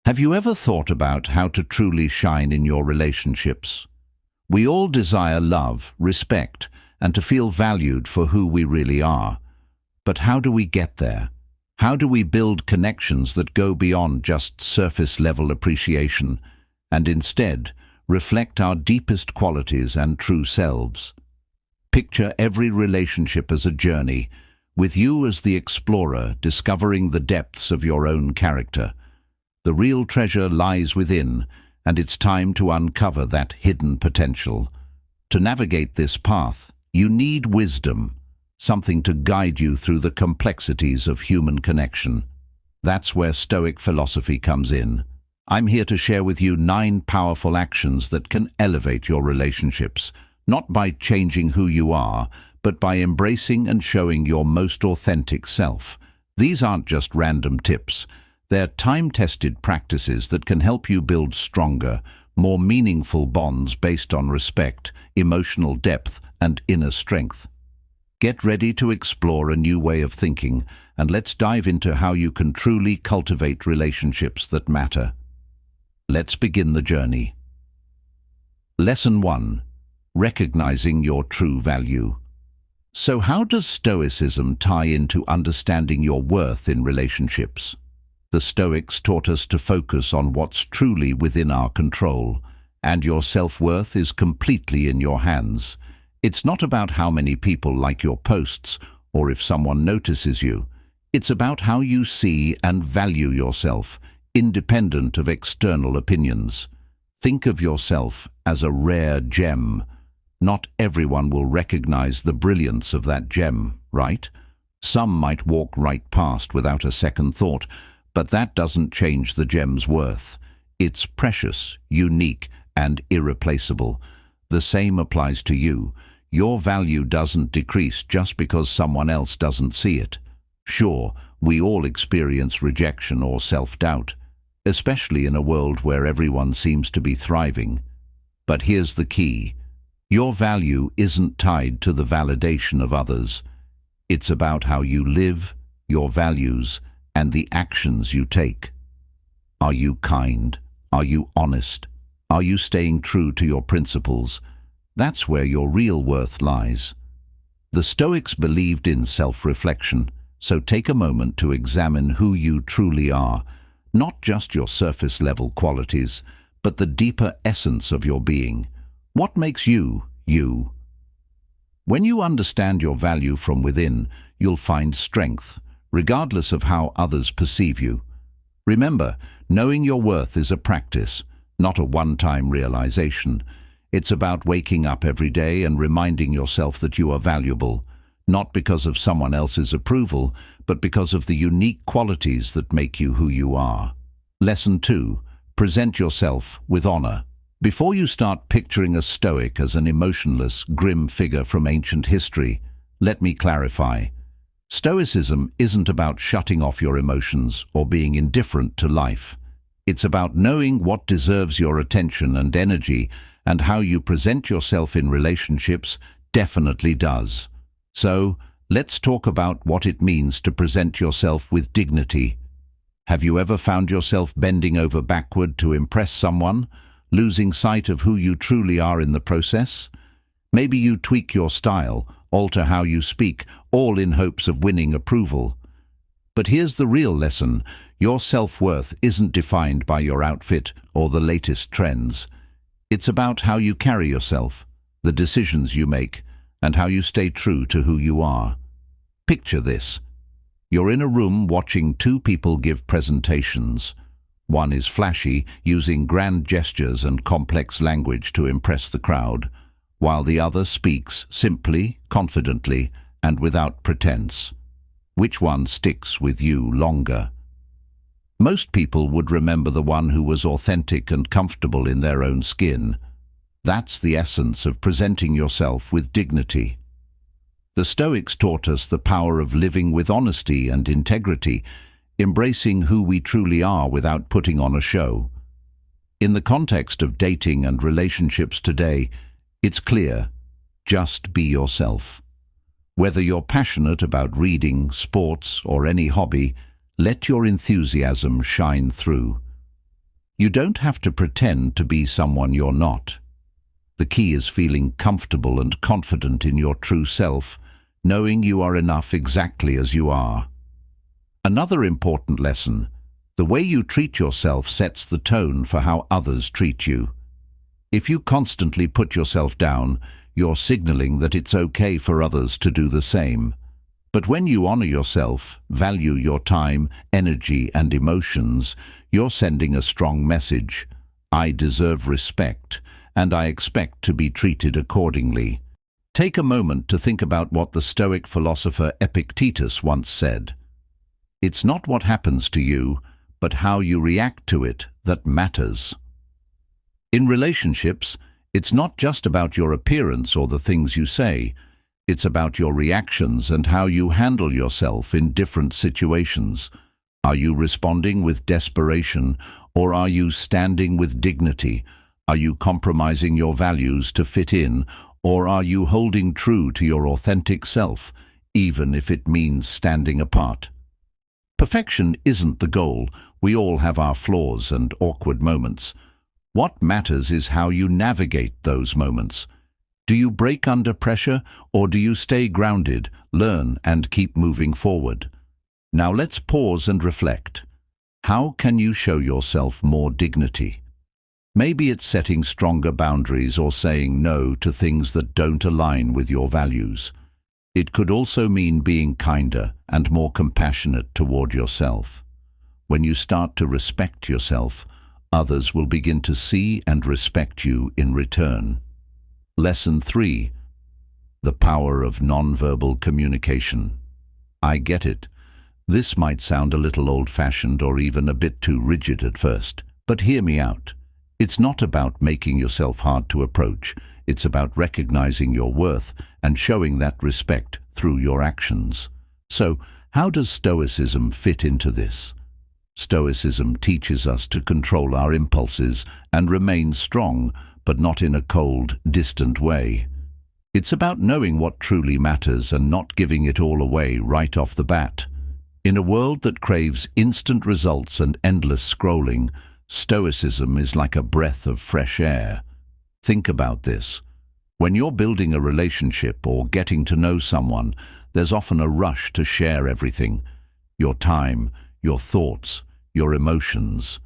Have you ever thought about how to truly shine in your relationships? We all desire love, respect, and to feel valued for who we really are. But how do we get there? How do we build connections that go beyond just surface-level appreciation and instead reflect our deepest qualities and true selves? Picture every relationship as a journey, with you as the explorer discovering the depths of your own character. The real treasure lies within, and it's time to uncover that hidden potential. To navigate this path, you need wisdom, something to guide you through the complexities of human connection. That's where Stoic philosophy comes in. I'm here to share with you 9 powerful actions that can elevate your relationships, not by changing who you are, but by embracing and showing your most authentic self. These aren't just random tips. They're time-tested practices that can help you build stronger, more meaningful bonds based on respect, emotional depth, and inner strength. Get ready to explore a new way of thinking, and let's dive into how you can truly cultivate relationships that matter. Let's begin the journey. Lesson 1. Recognizing your true value. So how does Stoicism tie into understanding your worth in relationships? The Stoics taught us to focus on what's truly within our control, and your self-worth is completely in your hands. It's not about how many people like your posts or if someone notices you. It's about how you see and value yourself, independent of external opinions. Think of yourself as a rare gem. Not everyone will recognize the brilliance of that gem, right? Some might walk right past without a second thought, but that doesn't change the gem's worth. It's precious, unique, and irreplaceable. The same applies to you. Your value doesn't decrease just because someone else doesn't see it. Sure, we all experience rejection or self-doubt, especially in a world where everyone seems to be thriving. But here's the key. Your value isn't tied to the validation of others. It's about how you live, your values, and the actions you take. Are you kind? Are you honest? Are you staying true to your principles? That's where your real worth lies. The Stoics believed in self-reflection, so take a moment to examine who you truly are, not just your surface-level qualities, but the deeper essence of your being. What makes you, you? When you understand your value from within, you'll find strength, regardless of how others perceive you. Remember, knowing your worth is a practice, not a one-time realization. It's about waking up every day and reminding yourself that you are valuable, not because of someone else's approval, but because of the unique qualities that make you who you are. Lesson 2. Present yourself with honor. Before you start picturing a Stoic as an emotionless, grim figure from ancient history, let me clarify. Stoicism isn't about shutting off your emotions or being indifferent to life. It's about knowing what deserves your attention and energy, and how you present yourself in relationships definitely does. So, let's talk about what it means to present yourself with dignity. Have you ever found yourself bending over backward to impress someone, losing sight of who you truly are in the process? Maybe you tweak your style, alter how you speak, all in hopes of winning approval. But here's the real lesson. Your self-worth isn't defined by your outfit or the latest trends. It's about how you carry yourself, the decisions you make, and how you stay true to who you are. Picture this. You're in a room watching 2 people give presentations. One is flashy, using grand gestures and complex language to impress the crowd, while the other speaks simply, confidently, and without pretense. Which one sticks with you longer? Most people would remember the one who was authentic and comfortable in their own skin. That's the essence of presenting yourself with dignity. The Stoics taught us the power of living with honesty and integrity, embracing who we truly are without putting on a show. In the context of dating and relationships today, it's clear, just be yourself. Whether you're passionate about reading, sports, or any hobby, let your enthusiasm shine through. You don't have to pretend to be someone you're not. The key is feeling comfortable and confident in your true self, knowing you are enough exactly as you are. Another important lesson: the way you treat yourself sets the tone for how others treat you. If you constantly put yourself down, you're signaling that it's okay for others to do the same. But when you honor yourself, value your time, energy, and emotions, you're sending a strong message. I deserve respect, and I expect to be treated accordingly. Take a moment to think about what the Stoic philosopher Epictetus once said. It's not what happens to you, but how you react to it that matters. In relationships, it's not just about your appearance or the things you say. It's about your reactions and how you handle yourself in different situations. Are you responding with desperation, or are you standing with dignity? Are you compromising your values to fit in, or are you holding true to your authentic self, even if it means standing apart? Perfection isn't the goal. We all have our flaws and awkward moments. What matters is how you navigate those moments. Do you break under pressure, or do you stay grounded, learn, and keep moving forward? Now let's pause and reflect. How can you show yourself more dignity? Maybe it's setting stronger boundaries or saying no to things that don't align with your values. It could also mean being kinder and more compassionate toward yourself. When you start to respect yourself, others will begin to see and respect you in return. Lesson 3. The power of nonverbal communication. I get it. This might sound a little old-fashioned or even a bit too rigid at first, but hear me out. It's not about making yourself hard to approach. It's about recognizing your worth and showing that respect through your actions. So, how does Stoicism fit into this? Stoicism teaches us to control our impulses and remain strong, but not in a cold, distant way. It's about knowing what truly matters and not giving it all away right off the bat. In a world that craves instant results and endless scrolling, Stoicism is like a breath of fresh air. Think about this. When you're building a relationship or getting to know someone, there's often a rush to share everything: your time, your thoughts, your emotions.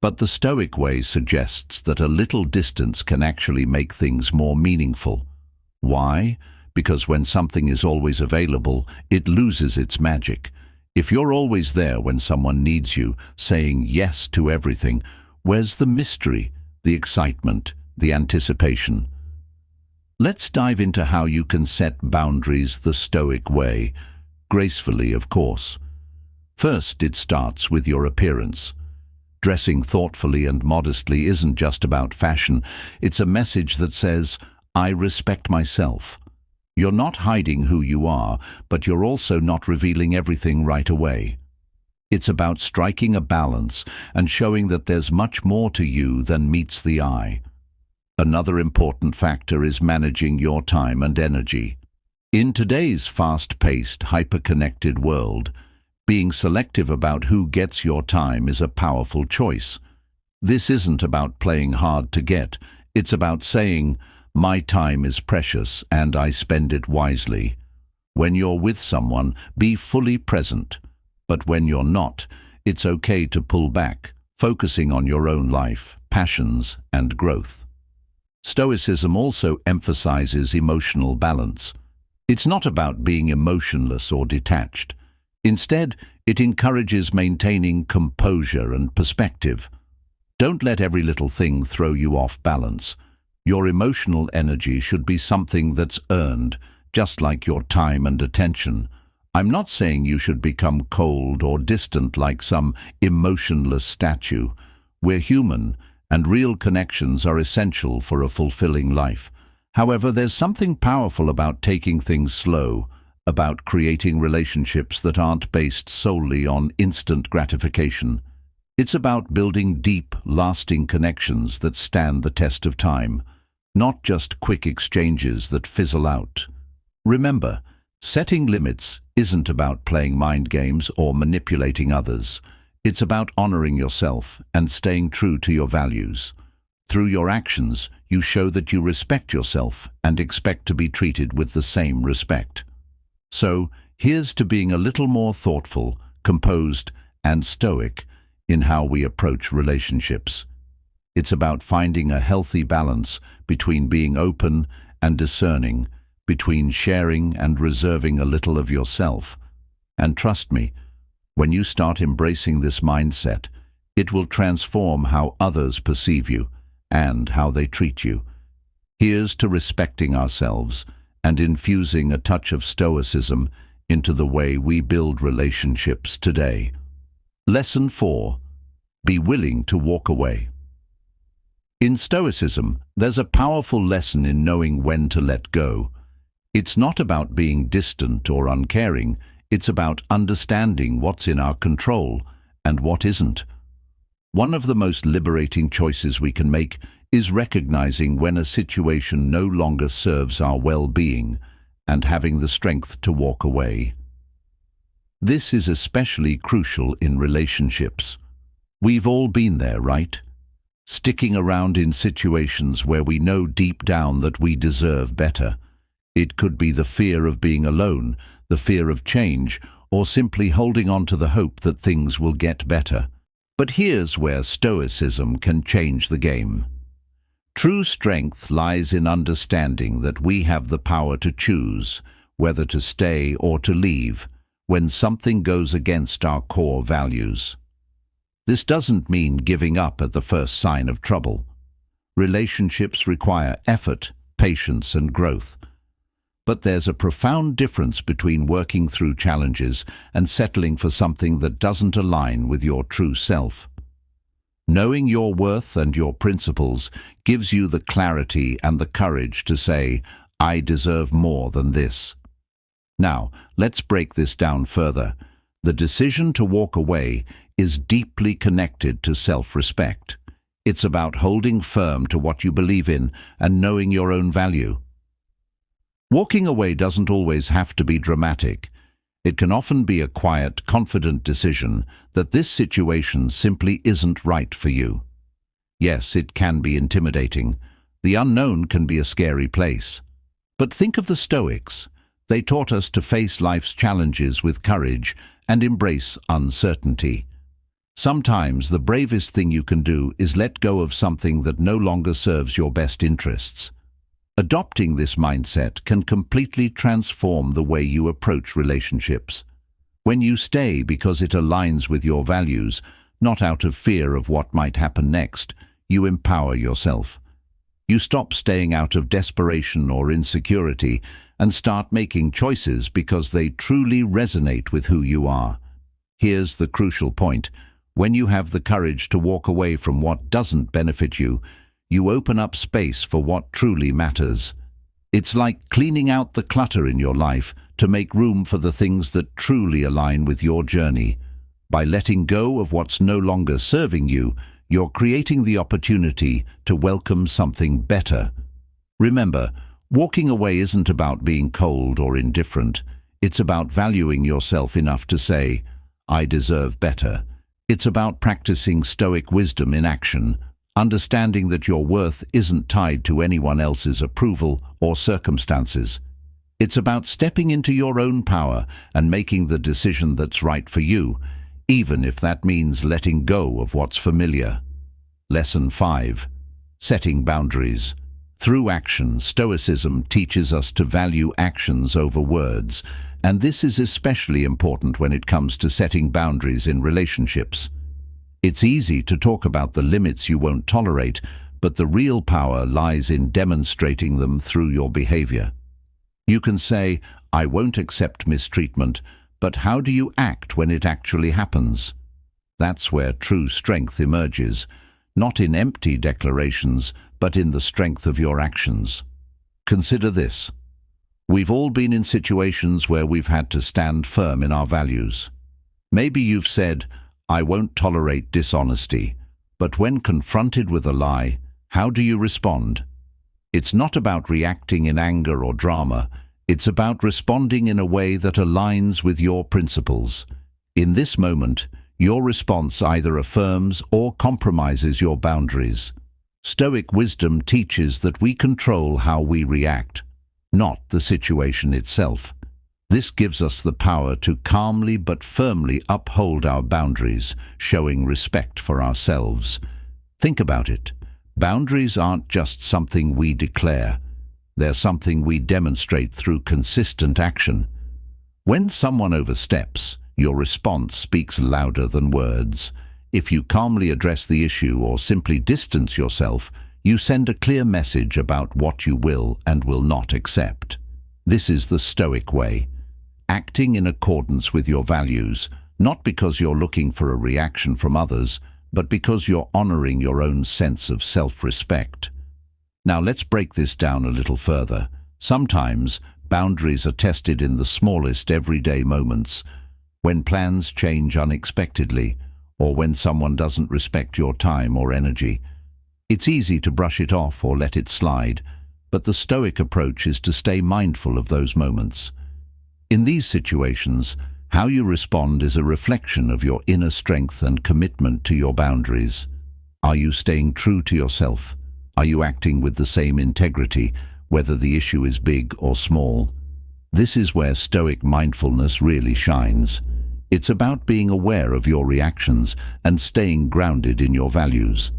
But the Stoic way suggests that a little distance can actually make things more meaningful. Why? Because when something is always available, it loses its magic. If you're always there when someone needs you, saying yes to everything, where's the mystery, the excitement, the anticipation? Let's dive into how you can set boundaries the Stoic way, gracefully, of course. First, it starts with your appearance. Dressing thoughtfully and modestly isn't just about fashion. It's a message that says, I respect myself. You're not hiding who you are, but you're also not revealing everything right away. It's about striking a balance and showing that there's much more to you than meets the eye. Another important factor is managing your time and energy. In today's fast-paced, hyper-connected world, being selective about who gets your time is a powerful choice. This isn't about playing hard to get. It's about saying, my time is precious and I spend it wisely. When you're with someone, be fully present. But when you're not, it's okay to pull back, focusing on your own life, passions, and growth. Stoicism also emphasizes emotional balance. It's not about being emotionless or detached. Instead, it encourages maintaining composure and perspective. Don't let every little thing throw you off balance. Your emotional energy should be something that's earned, just like your time and attention. I'm not saying you should become cold or distant like some emotionless statue. We're human, and real connections are essential for a fulfilling life. However, there's something powerful about taking things slow, about creating relationships that aren't based solely on instant gratification. It's about building deep, lasting connections that stand the test of time, not just quick exchanges that fizzle out. Remember, setting limits isn't about playing mind games or manipulating others. It's about honoring yourself and staying true to your values. Through your actions, you show that you respect yourself and expect to be treated with the same respect. So, here's to being a little more thoughtful, composed, and stoic in how we approach relationships. It's about finding a healthy balance between being open and discerning, between sharing and reserving a little of yourself. And trust me, when you start embracing this mindset, it will transform how others perceive you and how they treat you. Here's to respecting ourselves and infusing a touch of stoicism into the way we build relationships today. Lesson 4. Be willing to walk away. In Stoicism, there's a powerful lesson in knowing when to let go. It's not about being distant or uncaring, it's about understanding what's in our control and what isn't. One of the most liberating choices we can make is recognizing when a situation no longer serves our well-being and having the strength to walk away. This is especially crucial in relationships. We've all been there, right? Sticking around in situations where we know deep down that we deserve better. It could be the fear of being alone, the fear of change, or simply holding on to the hope that things will get better. But here's where Stoicism can change the game. True strength lies in understanding that we have the power to choose whether to stay or to leave when something goes against our core values. This doesn't mean giving up at the first sign of trouble. Relationships require effort, patience, and growth. But there's a profound difference between working through challenges and settling for something that doesn't align with your true self. Knowing your worth and your principles gives you the clarity and the courage to say, "I deserve more than this." Now, let's break this down further. The decision to walk away is deeply connected to self-respect. It's about holding firm to what you believe in and knowing your own value. Walking away doesn't always have to be dramatic. It can often be a quiet, confident decision that this situation simply isn't right for you. Yes, it can be intimidating. The unknown can be a scary place. But think of the Stoics. They taught us to face life's challenges with courage and embrace uncertainty. Sometimes the bravest thing you can do is let go of something that no longer serves your best interests. Adopting this mindset can completely transform the way you approach relationships. When you stay because it aligns with your values, not out of fear of what might happen next, you empower yourself. You stop staying out of desperation or insecurity and start making choices because they truly resonate with who you are. Here's the crucial point. When you have the courage to walk away from what doesn't benefit you, you open up space for what truly matters. It's like cleaning out the clutter in your life to make room for the things that truly align with your journey. By letting go of what's no longer serving you, you're creating the opportunity to welcome something better. Remember, walking away isn't about being cold or indifferent. It's about valuing yourself enough to say, "I deserve better." It's about practicing Stoic wisdom in action, understanding that your worth isn't tied to anyone else's approval or circumstances. It's about stepping into your own power and making the decision that's right for you, even if that means letting go of what's familiar. Lesson 5. Setting boundaries. Through action, Stoicism teaches us to value actions over words, and this is especially important when it comes to setting boundaries in relationships. It's easy to talk about the limits you won't tolerate, but the real power lies in demonstrating them through your behavior. You can say, "I won't accept mistreatment," but how do you act when it actually happens? That's where true strength emerges, not in empty declarations, but in the strength of your actions. Consider this. We've all been in situations where we've had to stand firm in our values. Maybe you've said, "I won't tolerate dishonesty," but when confronted with a lie, how do you respond? It's not about reacting in anger or drama. It's about responding in a way that aligns with your principles. In this moment, Your response either affirms or compromises your boundaries. Stoic wisdom teaches that we control how we react, not the situation itself. This gives us the power to calmly but firmly uphold our boundaries, showing respect for ourselves. Think about it. Boundaries aren't just something we declare. They're something we demonstrate through consistent action. When someone oversteps, your response speaks louder than words. If you calmly address the issue or simply distance yourself, you send a clear message about what you will and will not accept. This is the Stoic way. Acting in accordance with your values, not because you're looking for a reaction from others, but because you're honoring your own sense of self-respect. Now let's break this down a little further. Sometimes boundaries are tested in the smallest everyday moments, when plans change unexpectedly, or when someone doesn't respect your time or energy. It's easy to brush it off or let it slide, but the Stoic approach is to stay mindful of those moments. In these situations, how you respond is a reflection of your inner strength and commitment to your boundaries. Are you staying true to yourself? Are you acting with the same integrity, whether the issue is big or small? This is where Stoic mindfulness really shines. It's about being aware of your reactions and staying grounded in your values.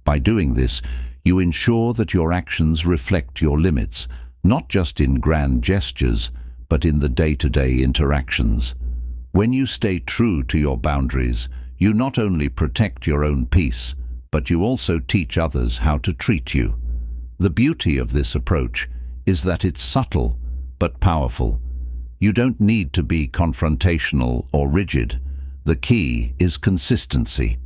By doing this, you ensure that your actions reflect your limits, not just in grand gestures, but in the day-to-day interactions. When you stay true to your boundaries, you not only protect your own peace, but you also teach others how to treat you. The beauty of this approach is that it's subtle but powerful. You don't need to be confrontational or rigid. The key is consistency.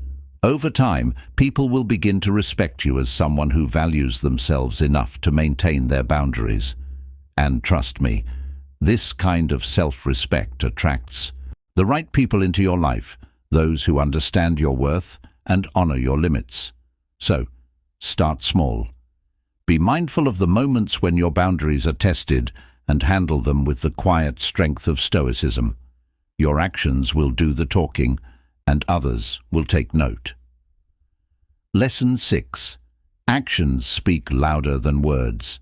Over time, people will begin to respect you as someone who values themselves enough to maintain their boundaries. And trust me, this kind of self-respect attracts the right people into your life, those who understand your worth and honor your limits. So, start small. Be mindful of the moments when your boundaries are tested and handle them with the quiet strength of Stoicism. Your actions will do the talking, and others will take note. Lesson 6. Actions speak louder than words.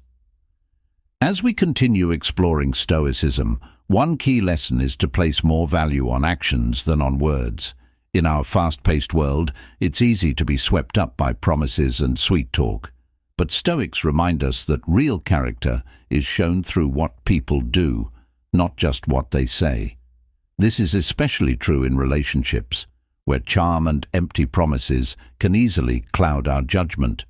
As we continue exploring Stoicism, one key lesson is to place more value on actions than on words. In our fast-paced world, it's easy to be swept up by promises and sweet talk. But Stoics remind us that real character is shown through what people do, not just what they say. This is especially true in relationships, where charm and empty promises can easily cloud our judgment.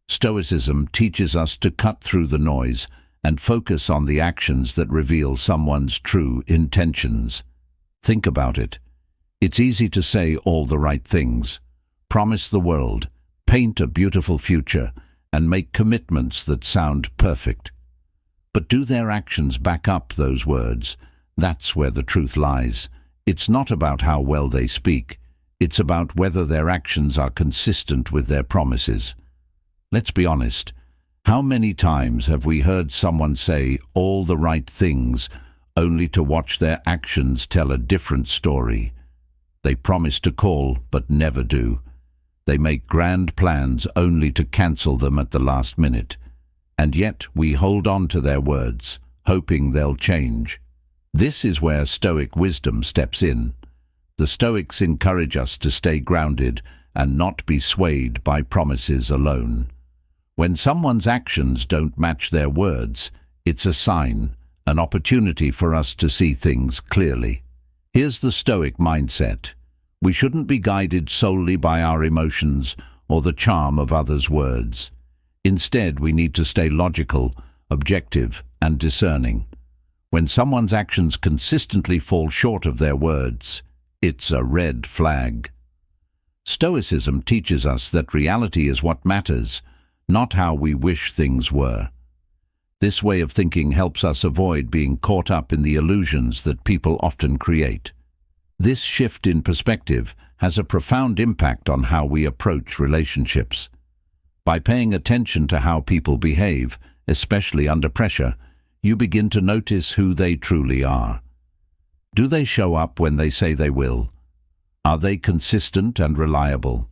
Stoicism teaches us to cut through the noise and focus on the actions that reveal someone's true intentions. Think about it. It's easy to say all the right things, promise the world, paint a beautiful future, and make commitments that sound perfect. But do their actions back up those words? That's where the truth lies. It's not about how well they speak. It's about whether their actions are consistent with their promises. Let's be honest. How many times have we heard someone say all the right things only to watch their actions tell a different story? They promise to call but never do. They make grand plans only to cancel them at the last minute. And yet we hold on to their words, hoping they'll change. This is where Stoic wisdom steps in. The Stoics encourage us to stay grounded and not be swayed by promises alone. When someone's actions don't match their words, it's a sign, an opportunity for us to see things clearly. Here's the Stoic mindset. We shouldn't be guided solely by our emotions or the charm of others' words. Instead, we need to stay logical, objective, and discerning. When someone's actions consistently fall short of their words, it's a red flag. Stoicism teaches us that reality is what matters, not how we wish things were. This way of thinking helps us avoid being caught up in the illusions that people often create. This shift in perspective has a profound impact on how we approach relationships. By paying attention to how people behave, especially under pressure, you begin to notice who they truly are. Do they show up when they say they will? Are they consistent and reliable?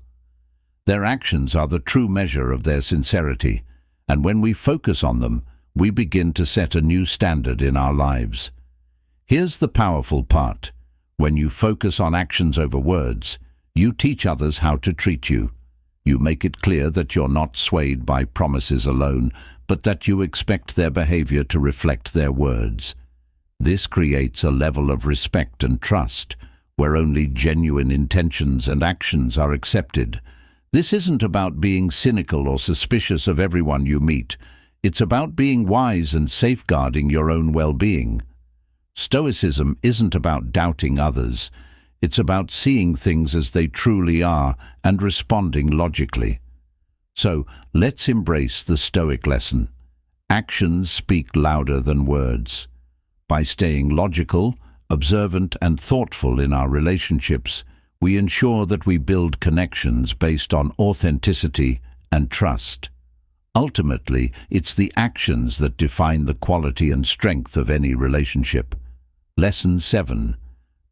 Their actions are the true measure of their sincerity, and when we focus on them, we begin to set a new standard in our lives. Here's the powerful part. When you focus on actions over words, you teach others how to treat you. You make it clear that you're not swayed by promises alone, but that you expect their behavior to reflect their words. This creates a level of respect and trust, where only genuine intentions and actions are accepted. This isn't about being cynical or suspicious of everyone you meet. It's about being wise and safeguarding your own well-being. Stoicism isn't about doubting others. It's about seeing things as they truly are and responding logically. So, let's embrace the Stoic lesson. Actions speak louder than words. By staying logical, observant and thoughtful in our relationships, we ensure that we build connections based on authenticity and trust. Ultimately, it's the actions that define the quality and strength of any relationship. Lesson 7.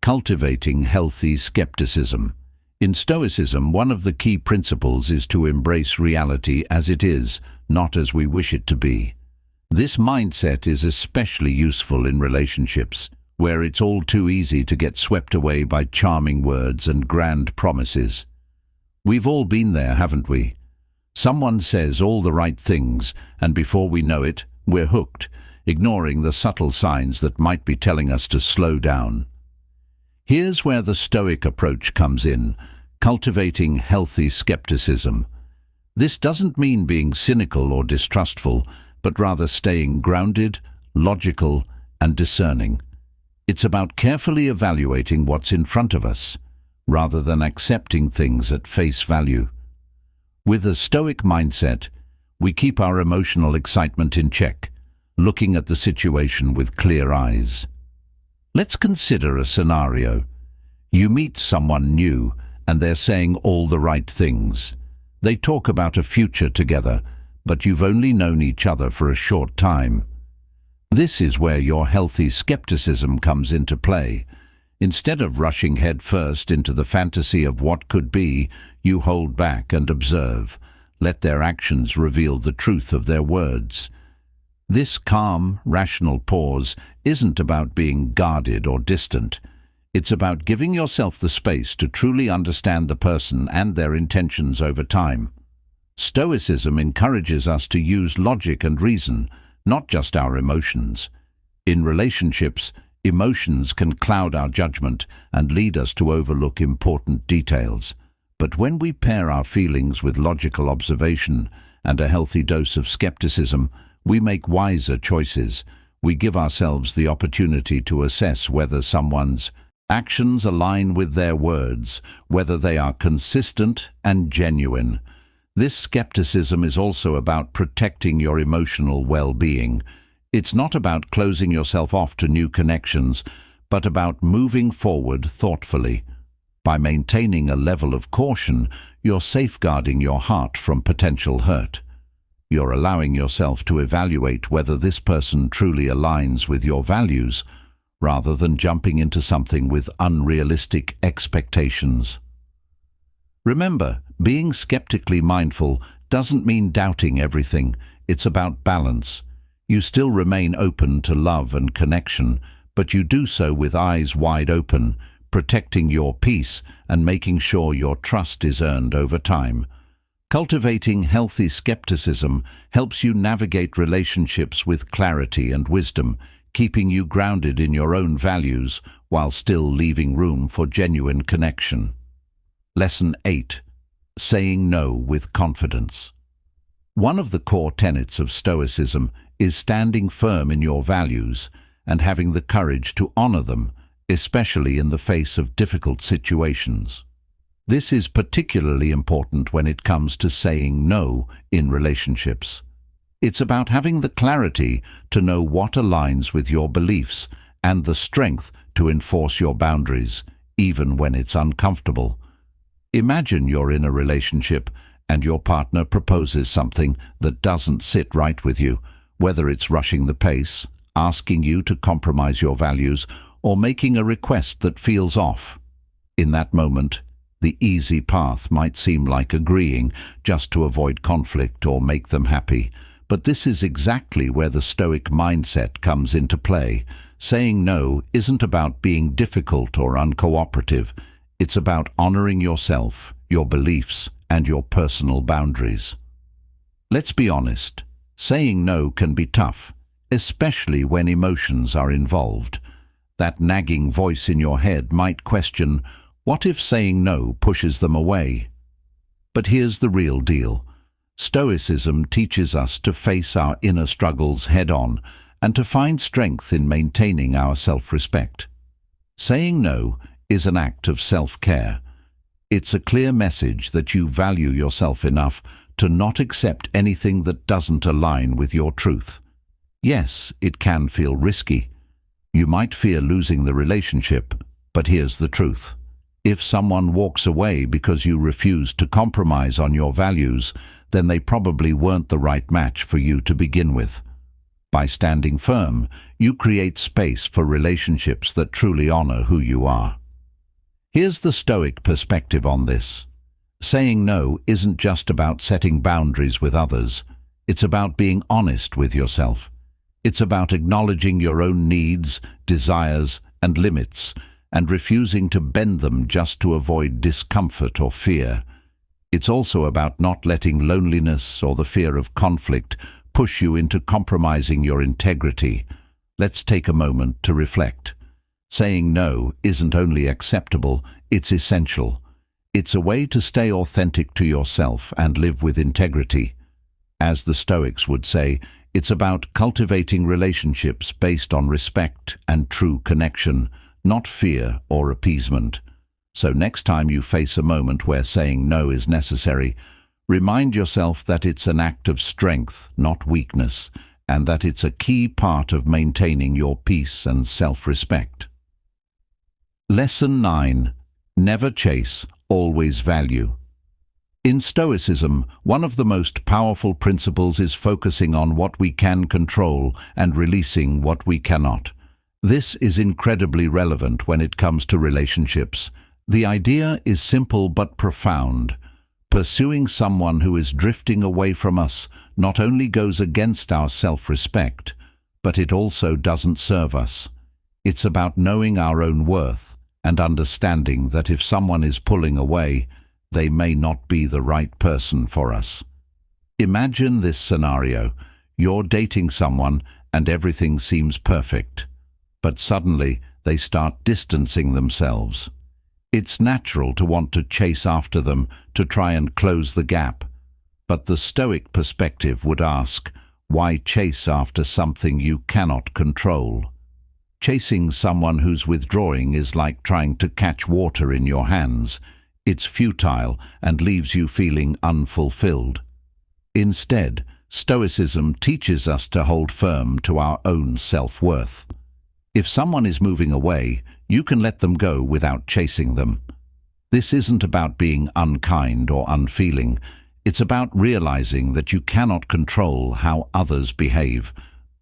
Cultivating healthy skepticism. In Stoicism, one of the key principles is to embrace reality as it is, not as we wish it to be. This mindset is especially useful in relationships, where it's all too easy to get swept away by charming words and grand promises. We've all been there, haven't we? Someone says all the right things, and before we know it, we're hooked, ignoring the subtle signs that might be telling us to slow down. Here's where the Stoic approach comes in, cultivating healthy skepticism. This doesn't mean being cynical or distrustful, but rather staying grounded, logical, and discerning. It's about carefully evaluating what's in front of us, rather than accepting things at face value. With a Stoic mindset, we keep our emotional excitement in check, looking at the situation with clear eyes. Let's consider a scenario. You meet someone new, and they're saying all the right things. They talk about a future together, but you've only known each other for a short time. This is where your healthy skepticism comes into play. Instead of rushing headfirst into the fantasy of what could be, you hold back and observe. Let their actions reveal the truth of their words. This calm, rational pause isn't about being guarded or distant. It's about giving yourself the space to truly understand the person and their intentions over time. Stoicism encourages us to use logic and reason, not just our emotions. In relationships, emotions can cloud our judgment and lead us to overlook important details. But when we pair our feelings with logical observation and a healthy dose of skepticism, we make wiser choices. We give ourselves the opportunity to assess whether someone's actions align with their words, whether they are consistent and genuine. This skepticism is also about protecting your emotional well-being. It's not about closing yourself off to new connections, but about moving forward thoughtfully. By maintaining a level of caution, you're safeguarding your heart from potential hurt. You're allowing yourself to evaluate whether this person truly aligns with your values, rather than jumping into something with unrealistic expectations. Remember, being skeptically mindful doesn't mean doubting everything. It's about balance. You still remain open to love and connection, but you do so with eyes wide open, protecting your peace and making sure your trust is earned over time. Cultivating healthy skepticism helps you navigate relationships with clarity and wisdom, keeping you grounded in your own values while still leaving room for genuine connection. Lesson 8. Saying no with confidence. One of the core tenets of Stoicism is standing firm in your values and having the courage to honor them, especially in the face of difficult situations. This is particularly important when it comes to saying no in relationships. It's about having the clarity to know what aligns with your beliefs and the strength to enforce your boundaries, even when it's uncomfortable. Imagine you're in a relationship and your partner proposes something that doesn't sit right with you, whether it's rushing the pace, asking you to compromise your values, or making a request that feels off. In that moment, the easy path might seem like agreeing just to avoid conflict or make them happy, but this is exactly where the Stoic mindset comes into play. Saying no isn't about being difficult or uncooperative. It's about honoring yourself, your beliefs, and your personal boundaries. Let's be honest, saying no can be tough, especially when emotions are involved. That nagging voice in your head might question, what if saying no pushes them away? But here's the real deal. Stoicism teaches us to face our inner struggles head-on and to find strength in maintaining our self-respect. Saying no is an act of self-care. It's a clear message that you value yourself enough to not accept anything that doesn't align with your truth. Yes, it can feel risky. You might fear losing the relationship, but here's the truth. If someone walks away because you refuse to compromise on your values, then they probably weren't the right match for you to begin with. By standing firm, you create space for relationships that truly honor who you are. Here's the Stoic perspective on this. Saying no isn't just about setting boundaries with others. It's about being honest with yourself. It's about acknowledging your own needs, desires, and limits, and refusing to bend them just to avoid discomfort or fear. It's also about not letting loneliness or the fear of conflict push you into compromising your integrity. Let's take a moment to reflect. Saying no isn't only acceptable, it's essential. It's a way to stay authentic to yourself and live with integrity. As the Stoics would say, it's about cultivating relationships based on respect and true connection, not fear or appeasement. So next time you face a moment where saying no is necessary, remind yourself that it's an act of strength, not weakness, and that it's a key part of maintaining your peace and self-respect. Lesson 9. Never chase, always value. In Stoicism, one of the most powerful principles is focusing on what we can control and releasing what we cannot. This is incredibly relevant when it comes to relationships. The idea is simple but profound. Pursuing someone who is drifting away from us not only goes against our self-respect, but it also doesn't serve us. It's about knowing our own worth and understanding that if someone is pulling away, they may not be the right person for us. Imagine this scenario. You're dating someone and everything seems perfect, but suddenly they start distancing themselves. It's natural to want to chase after them to try and close the gap, but the Stoic perspective would ask, why chase after something you cannot control? Chasing someone who's withdrawing is like trying to catch water in your hands. It's futile and leaves you feeling unfulfilled. Instead, Stoicism teaches us to hold firm to our own self-worth. If someone is moving away, you can let them go without chasing them. This isn't about being unkind or unfeeling. It's about realizing that you cannot control how others behave,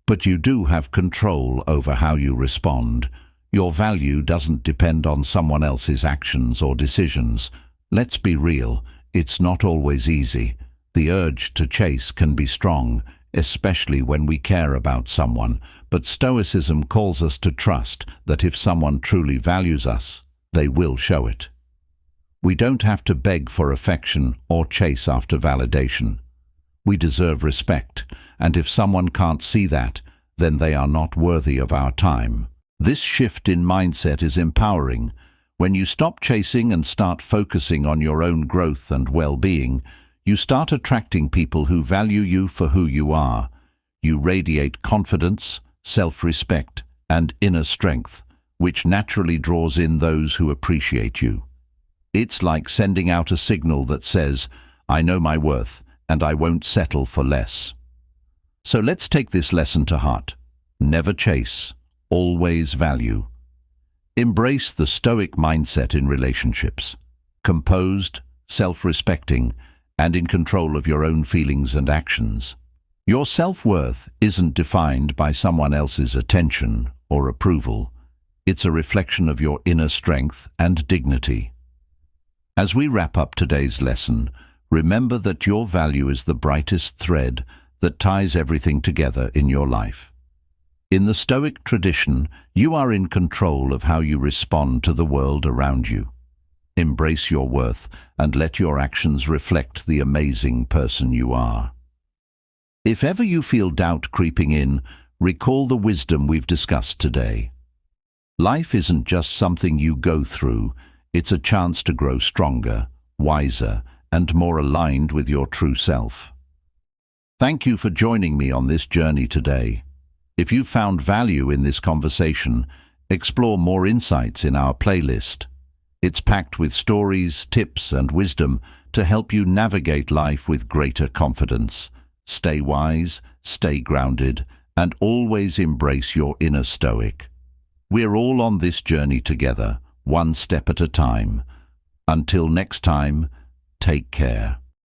but you do have control over how you respond. Your value doesn't depend on someone else's actions or decisions. Let's be real, it's not always easy. The urge to chase can be strong, especially when we care about someone, but Stoicism calls us to trust that if someone truly values us, they will show it. We don't have to beg for affection or chase after validation. We deserve respect, and if someone can't see that, then they are not worthy of our time. This shift in mindset is empowering. When you stop chasing and start focusing on your own growth and well-being, you start attracting people who value you for who you are. You radiate confidence, self-respect, and inner strength, which naturally draws in those who appreciate you. It's like sending out a signal that says, I know my worth, and I won't settle for less. So let's take this lesson to heart. Never chase, always value. Embrace the Stoic mindset in relationships. Composed, self-respecting, and in control of your own feelings and actions. Your self-worth isn't defined by someone else's attention or approval. It's a reflection of your inner strength and dignity. As we wrap up today's lesson, remember that your value is the brightest thread that ties everything together in your life. In the Stoic tradition, you are in control of how you respond to the world around you. Embrace your worth and let your actions reflect the amazing person you are. If ever you feel doubt creeping in, recall the wisdom we've discussed today. Life isn't just something you go through, it's a chance to grow stronger, wiser, and more aligned with your true self. Thank you for joining me on this journey today. If you found value in this conversation, explore more insights in our playlist. It's packed with stories, tips, and wisdom to help you navigate life with greater confidence. Stay wise, stay grounded, and always embrace your inner Stoic. We're all on this journey together, one step at a time. Until next time, take care.